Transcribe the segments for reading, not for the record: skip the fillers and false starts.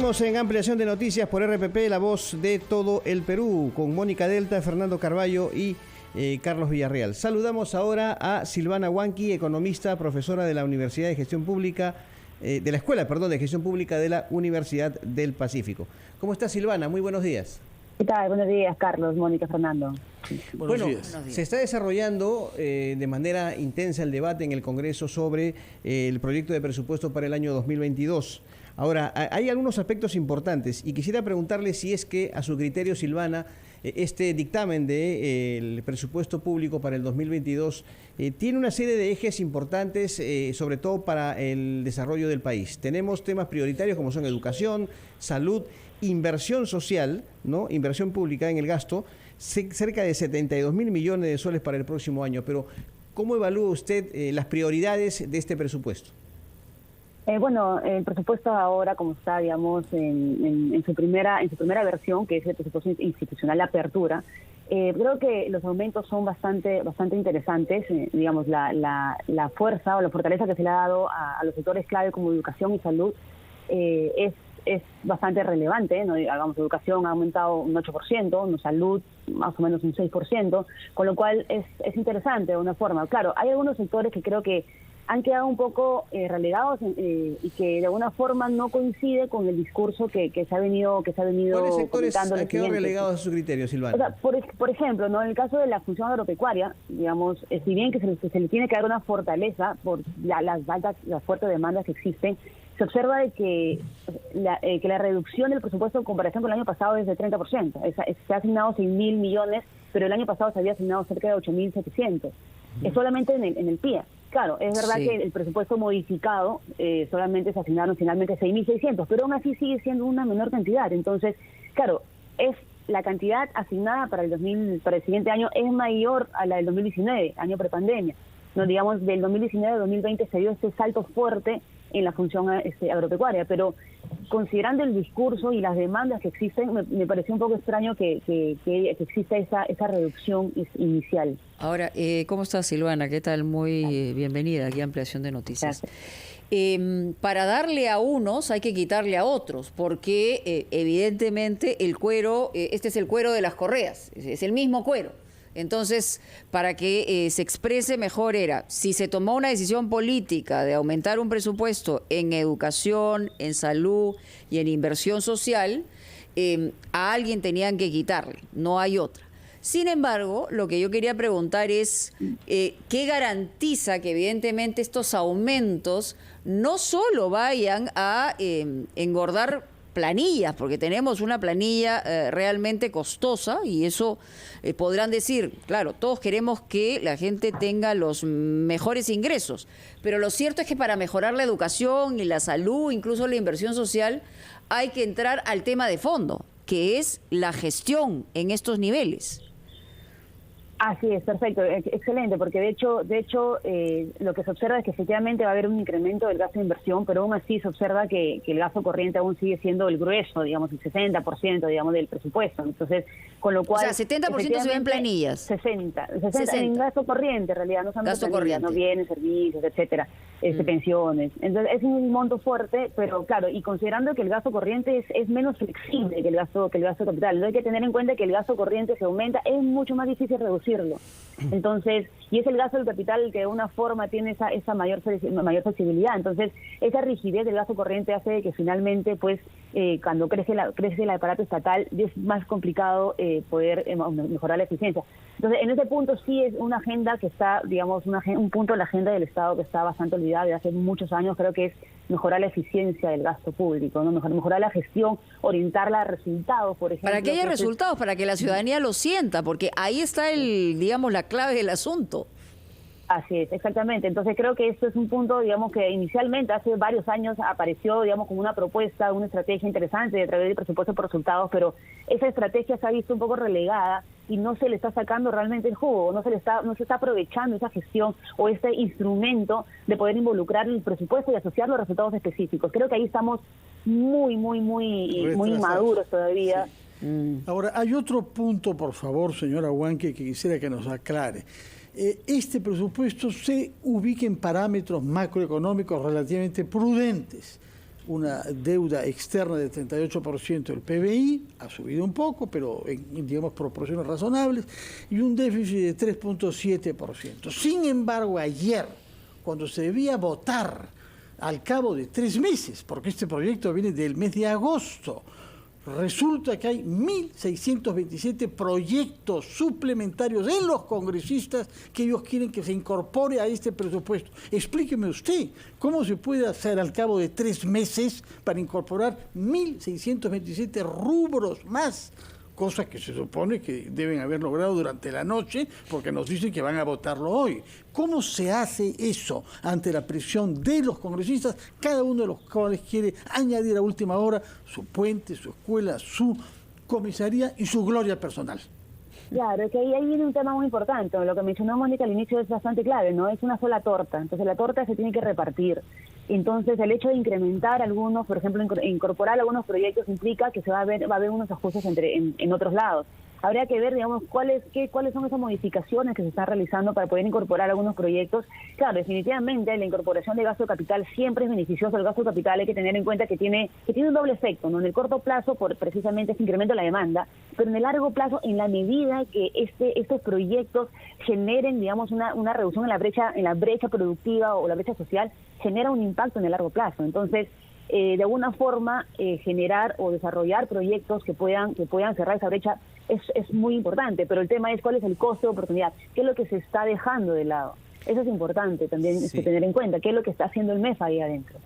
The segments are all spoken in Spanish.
Seguimos en ampliación de noticias por RPP, la voz de todo el Perú, con Mónica Delta, Fernando Carballo y Carlos Villarreal. Saludamos ahora a Silvana Huanqui, economista, profesora de la Universidad de Gestión Pública, de la Escuela, de Gestión Pública de la Universidad del Pacífico. ¿Cómo está, Silvana? Muy buenos días. ¿Qué tal? Buenos días, Carlos, Mónica, Fernando. Buenos días. Se está desarrollando de manera intensa el debate en el Congreso sobre el proyecto de presupuesto para el año 2022. Ahora, hay algunos aspectos importantes y quisiera preguntarle si es que, a su criterio, Silvana, este dictamen del presupuesto público para el 2022 tiene una serie de ejes importantes, sobre todo para el desarrollo del país. Tenemos temas prioritarios como son educación, salud, inversión social, ¿no? Inversión pública en el gasto, cerca de 72.000 millones de soles para el próximo año. Pero, ¿cómo evalúa usted las prioridades de este presupuesto? Bueno, el presupuesto ahora, como está, digamos, en su primera versión, que es el presupuesto institucional de apertura, creo que los aumentos son bastante interesantes. Digamos, la fuerza o la fortaleza que se le ha dado a los sectores clave como educación y salud es bastante relevante, ¿no? Digamos, educación ha aumentado un 8%, salud más o menos un 6%, con lo cual es interesante de una forma. Claro, hay algunos sectores que creo que han quedado un poco relegados y que de alguna forma no coincide con el discurso que se ha venido ¿Cuáles sectores han quedado relegados a su criterio, Silvana? O sea, por ejemplo, ¿no? En el caso de la función agropecuaria, digamos, si bien que se le tiene que dar una fortaleza por las fuertes demandas que existen, se observa de que la reducción del presupuesto en comparación con el año pasado es de 30%. Se ha asignado 6.000 millones, pero el año pasado se había asignado cerca de 8.700. Es solamente en el PIA. Claro, es verdad que el presupuesto modificado solamente se asignaron finalmente 6.600, pero aún así sigue siendo una menor cantidad. Entonces, claro, la cantidad asignada para el siguiente año es mayor a la del 2019, año prepandemia. No, digamos, del 2019 al 2020 se dio este salto fuerte en la función agropecuaria, pero considerando el discurso y las demandas que existen, me pareció un poco extraño que exista esa reducción inicial. Ahora, ¿cómo estás, Silvana? ¿Qué tal? Muy bienvenida aquí a Ampliación de Noticias. Para darle a unos hay que quitarle a otros, porque evidentemente el cuero, este es el cuero de las correas, es el mismo cuero. Entonces, para que se exprese mejor era, si se tomó una decisión política de aumentar un presupuesto en educación, en salud y en inversión social, a alguien tenían que quitarle, no hay otra. Sin embargo, lo que yo quería preguntar es, ¿qué garantiza que evidentemente estos aumentos no solo vayan a engordar planillas, porque tenemos una planilla realmente costosa y eso podrán decir, claro, todos queremos que la gente tenga los mejores ingresos, pero lo cierto es que para mejorar la educación y la salud, incluso la inversión social, hay que entrar al tema de fondo, que es la gestión en estos niveles. Así es, perfecto, excelente, porque de hecho lo que se observa es que efectivamente va a haber un incremento del gasto de inversión, pero aún así se observa que el gasto corriente aún sigue siendo el grueso, digamos, el 60%, digamos, del presupuesto. Entonces, con lo cual... O sea, 70% se ven planillas. 60 en gasto corriente, en realidad, no son gasto planillas, no bienes, servicios, etcétera, pensiones. Entonces, es un monto fuerte, pero claro, y considerando que el gasto corriente es menos flexible que el gasto capital, entonces hay que tener en cuenta que el gasto corriente se aumenta, es mucho más difícil reducirlo. Entonces, y es el gasto del capital el que de una forma tiene esa mayor flexibilidad. Entonces, esa rigidez del gasto corriente hace que finalmente, pues, cuando crece el aparato estatal, es más complicado poder mejorar la eficiencia. Entonces, en ese punto sí es una agenda que está, digamos, un punto de la agenda del Estado que está bastante olvidada desde hace muchos años, creo que es mejorar la eficiencia del gasto público, ¿no? Mejorar la gestión, orientarla a resultados, por ejemplo. Para que haya resultados, para que la ciudadanía lo sienta, porque ahí está la clave del asunto. Así es, exactamente. Entonces creo que esto es un punto, digamos, que inicialmente hace varios años apareció, digamos, como una propuesta, una estrategia interesante a través del presupuesto por resultados, pero esa estrategia se ha visto un poco relegada y no se le está sacando realmente el jugo, no se está aprovechando esa gestión o este instrumento de poder involucrar el presupuesto y asociarlo a resultados específicos. Creo que ahí estamos muy inmaduros todavía. Sí. Ahora, hay otro punto, por favor, señora Huanqui, que quisiera que nos aclare. Este presupuesto se ubica en parámetros macroeconómicos relativamente prudentes. una deuda externa del 38% del PBI, ha subido un poco, pero en, digamos, proporciones razonables, y un déficit de 3.7%. Sin embargo, ayer, cuando se debía votar al cabo de 3 meses, porque este proyecto viene del mes de agosto, resulta que hay 1.627 proyectos suplementarios en los congresistas que ellos quieren que se incorpore a este presupuesto. Explíqueme usted, ¿cómo se puede hacer al cabo de 3 meses para incorporar 1.627 rubros más? Cosa que se supone que deben haber logrado durante la noche, porque nos dicen que van a votarlo hoy. ¿Cómo se hace eso ante la presión de los congresistas, cada uno de los cuales quiere añadir a última hora su puente, su escuela, su comisaría y su gloria personal? Claro, es que ahí viene un tema muy importante. Lo que mencionó Mónica al inicio es bastante clave, ¿no? Es una sola torta, entonces la torta se tiene que repartir. Entonces el hecho de incrementar algunos, por ejemplo, incorporar algunos proyectos implica que va a haber unos ajustes en otros lados. Habría que ver, digamos, cuáles son esas modificaciones que se están realizando para poder incorporar algunos proyectos. Claro, definitivamente la incorporación de gasto de capital siempre es beneficioso. El gasto de capital hay que tener en cuenta que tiene un doble efecto, ¿no? En el corto plazo, por precisamente este incremento de la demanda, pero en el largo plazo, en la medida que estos proyectos generen, digamos, una reducción en la brecha productiva o la brecha social, genera un impacto en el largo plazo. Entonces, de alguna forma, generar o desarrollar proyectos que puedan cerrar esa brecha es muy importante, pero el tema es cuál es el costo de oportunidad, qué es lo que se está dejando de lado. Eso es importante también tener en cuenta, qué es lo que está haciendo el MEF ahí adentro.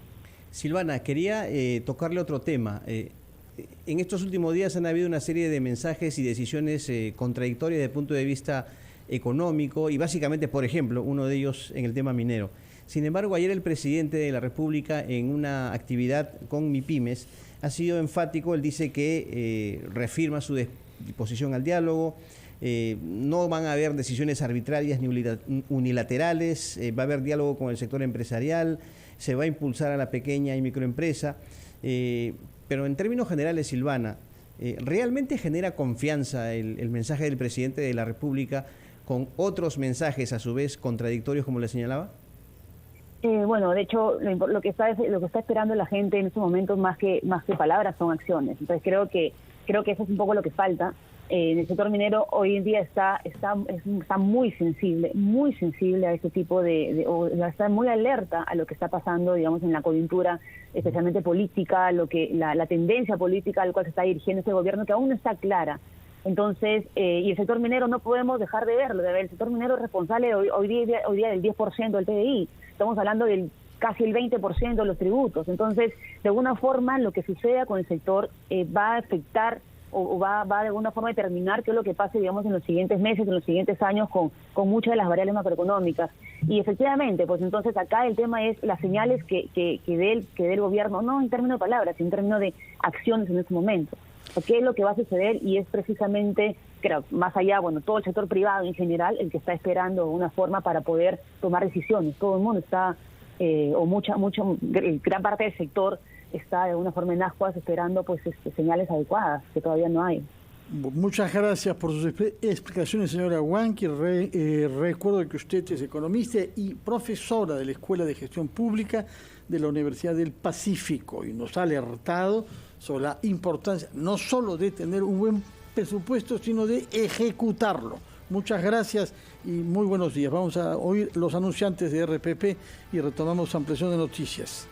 Silvana, quería tocarle otro tema. En estos últimos días han habido una serie de mensajes y decisiones contradictorias desde el punto de vista económico y básicamente, por ejemplo, uno de ellos en el tema minero. Sin embargo, ayer el presidente de la República, en una actividad con MIPYMES, ha sido enfático. Él dice que reafirma su disposición al diálogo, no van a haber decisiones arbitrarias ni unilaterales, va a haber diálogo con el sector empresarial, se va a impulsar a la pequeña y microempresa, pero en términos generales, Silvana, ¿realmente genera confianza el mensaje del presidente de la República con otros mensajes a su vez contradictorios, como le señalaba? Bueno, de hecho, lo que está esperando la gente en estos momentos más que palabras son acciones. Entonces creo que eso es un poco lo que falta. En el sector minero hoy en día está muy sensible a este tipo está muy alerta a lo que está pasando, digamos, en la coyuntura, especialmente política, la tendencia política al cual se está dirigiendo este gobierno, que aún no está clara. Entonces, y el sector minero no podemos dejar de verlo. El sector minero es responsable hoy día del 10% del PBI. Estamos hablando del casi el 20% de los tributos. Entonces, de alguna forma, lo que suceda con el sector va a afectar o va de alguna forma a determinar qué es lo que pase, digamos, en los siguientes meses, en los siguientes años con muchas de las variables macroeconómicas. Y efectivamente, pues entonces acá el tema es las señales que dé el gobierno, no en términos de palabras, sino en términos de acciones en este momento. ¿Qué es lo que va a suceder? Y es precisamente, creo, más allá, bueno, todo el sector privado en general, el que está esperando una forma para poder tomar decisiones. Todo el mundo está, gran parte del sector está de alguna forma en ascuas esperando pues señales adecuadas, que todavía no hay. Muchas gracias por sus explicaciones, señora Huanqui. Recuerdo que usted es economista y profesora de la Escuela de Gestión Pública de la Universidad del Pacífico y nos ha alertado sobre la importancia no solo de tener un buen presupuesto, sino de ejecutarlo. Muchas gracias y muy buenos días. Vamos a oír los anunciantes de RPP y retomamos ampliación de noticias.